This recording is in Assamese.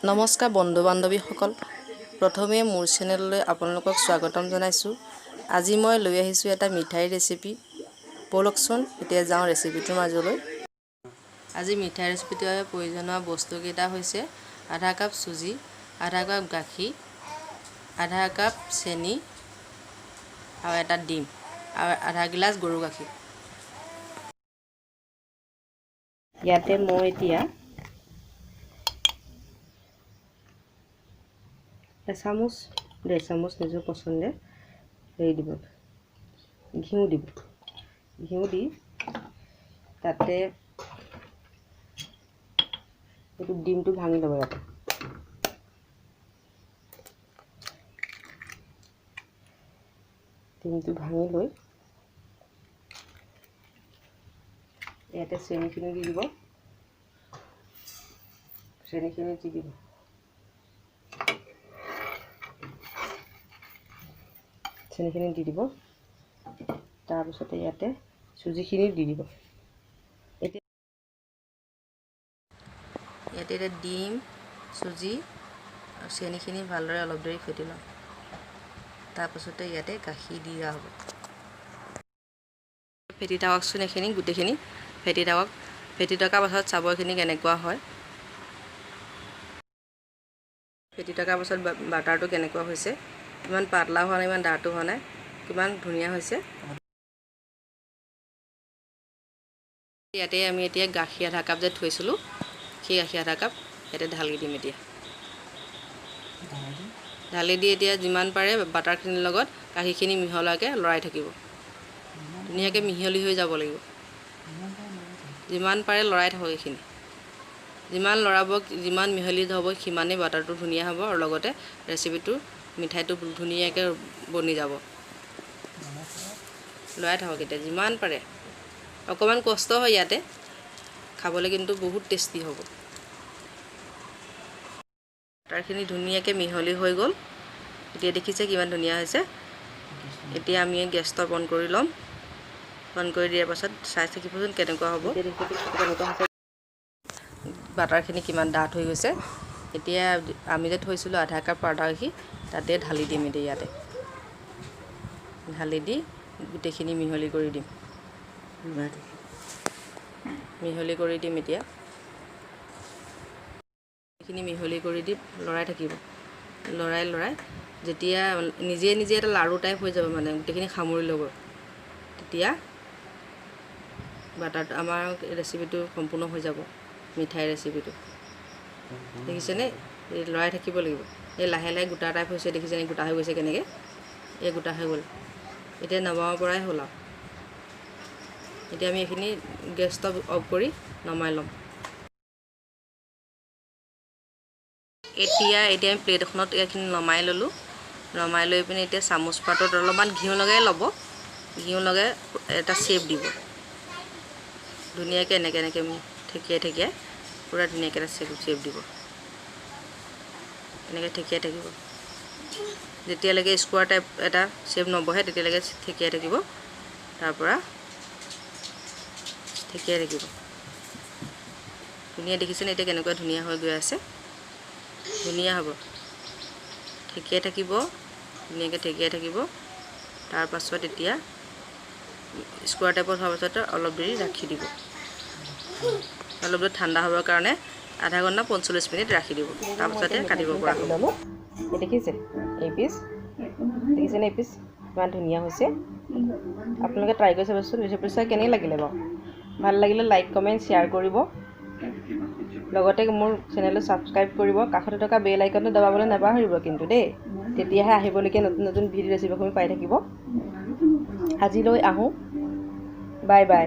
নমস্কাৰ বন্ধু বান্ধৱীসকল, প্ৰথমে মোৰ চেনেললৈ আপোনালোকক স্বাগতম জনাইছোঁ। আজি মই লৈ আহিছোঁ এটা মিঠাই ৰেচিপি। বলকচোন এতিয়া যাওঁ ৰেচিপিটোৰ মাজলৈ। আজি মিঠাই ৰেচিপিটোৰ বাবে প্ৰয়োজনীয় বস্তুকেইটা হৈছে আধা কাপ চুজি, আধা কাপ গাখীৰ, আধা কাপ চেনি আৰু এটা ডিম আৰু আধা গিলাচ গৰু গাখীৰ। ইয়াতে মই এতিয়া এচামুচ 1.5 চামুচ নিজৰ পচন্দে দিব, ঘিউ দিব। ঘিউ দি তাতে এইটো ডিমটো ভাঙি ল'ব। ইয়াতে ডিমটো ভাঙি লৈ ইয়াতে চেনিখিনি দি দিব। চেনিখিনি দি দিব। চেনিখিনি দি দিব। তাৰপিছতে ইয়াতে চুজিখিনি দি দিব। ইয়াতে ডিম, চুজি আৰু চেনিখিনি ভালদৰে অলপ দেৰি ফেটি ল'ম। তাৰপিছতে ইয়াতে গাখীৰ দিয়া হ'ব। ফেটি থাককচোন, এইখিনি গোটেইখিনি ফেটি থাকক। ফেটি থকাৰ পাছত চাব এইখিনি কেনেকুৱা হয়। ফেটি থকাৰ পাছত বাটাৰটো কেনেকুৱা হৈছে, ইমান পাতলা হোৱা নাই, ইমান ডাঠো হোৱা নাই, কিমান ধুনীয়া হৈছে। ইয়াতে আমি এতিয়া গাখীৰ আধা কাপ যে থৈছিলোঁ, সেই গাখীৰ আধা কাপ ইয়াতে ঢালি দিম। এতিয়া ঢালি দি এতিয়া যিমান পাৰে বাটাৰখিনিৰ লগত গাখীৰখিনি মিহলোৱাকৈ লৰাই থাকিব। ধুনীয়াকৈ মিহলি হৈ যাব লাগিব। যিমান পাৰে লৰাই থাকক। এইখিনি যিমান লৰাব, যিমান মিহলি হ'ব, সিমানেই বাটাৰটো ধুনীয়া হ'ব আৰু লগতে ৰেচিপিটো মিঠাইটো ধুনীয়াকৈ বনি যাব। লৰাই থাকক এতিয়া যিমান পাৰে। অকণমান কষ্ট হয় ইয়াতে, খাবলৈ কিন্তু বহুত টেষ্টি হ'ব। বাটাৰখিনি ধুনীয়াকৈ মিহলি হৈ গ'ল। এতিয়া দেখিছে কিমান ধুনীয়া হৈছে। এতিয়া আমি গেছটো অন কৰি ল'ম। অন কৰি দিয়াৰ পাছত চাই থাকিবচোন কেনেকুৱা হ'ব। বাটাৰখিনি কিমান ডাঠ হৈ গৈছে। এতিয়া আমি যে থৈছিলোঁ আধা কাপ আদা গাখীৰ, তাতে ঢালি দিম। এতিয়া ইয়াতে ঢালি দি গোটেইখিনি মিহলি কৰি দিম। মিহলি কৰি দিম। এতিয়া এইখিনি মিহলি কৰি দি লৰাই থাকিব। লৰাই যেতিয়া নিজে নিজে এটা লাড়ু টাইপ হৈ যাব, মানে গোটেইখিনি সামৰি ল'ব, তেতিয়া বাটাৰটো আমাৰ ৰেচিপিটো সম্পূৰ্ণ হৈ যাব। মিঠাই ৰেচিপিটো দেখিছেনে? এই লৰাই থাকিব লাগিব। এই লাহে লাহে গোটা টাইপ হৈছে, দেখিছেনে? গোটা হৈ গৈছে কেনেকৈ। এই গোটা হৈ গ'ল। এতিয়া নমাব পৰাই হ'ল আৰু। এতিয়া আমি এইখিনি গেছটো অফ কৰি নমাই ল'ম। এতিয়া আমি প্লেট এখনত এইখিনি নমাই ল'লোঁ। নমাই লৈ পিনে এতিয়া চামুচ পাতত অলপমান ঘিউ লগাই ল'ব। ঘিউ লগাই এটা শ্বেপ দিব। ধুনীয়াকৈ এনেকৈ থেকিয়াই পূৰা ধুনীয়াকৈ এটা শ্বেপ দিব। এনেকৈ থেকিয়াই থাকিব। যেতিয়ালৈকে স্কোৱাৰ টাইপ এটা শ্বেপ নবহে, তেতিয়ালৈকে থেকিয়াই থাকিব। তাৰপৰা থেকিয়াই থাকিব। ধুনীয়া দেখিছেনে? এতিয়া কেনেকুৱা ধুনীয়া হৈ গৈ আছে। ধুনীয়া হ'ব। থেকিয়াই থাকিব, ধুনীয়াকৈ থেকিয়াই থাকিব। তাৰপাছত এতিয়া স্কোৱাৰ টাইপত হোৱাৰ পাছত অলপ দেৰি ৰাখি দিব। অলপ দেৰি ঠাণ্ডা হ'বৰ কাৰণে আধা ঘণ্টা 45 মিনিট ৰাখি দিব। তাৰপাছতে কাটিব পৰা হ'ব। দেখিছে এই পিচ, দেখিছেনে? এই পিচ ইমান ধুনীয়া হৈছে। আপোনালোকে ট্ৰাই কৰি চাবচোন। ৰেচিপি চাই কেনে লাগিলে বাৰু? ভাল লাগিলে লাইক, কমেণ্ট, শ্বেয়াৰ কৰিব। লগতে মোৰ চেনেলটো ছাবস্ক্ৰাইব কৰিব। কাষতে থকা বেল আইকনটো দবাবলৈ নাপাহৰিব কিন্তু দেই। তেতিয়াহে আহিবলগীয়া নতুন নতুন ভিডিঅ' ৰেচিপিসমূহ পাই থাকিব। আজিলৈ আহোঁ। Bye bye.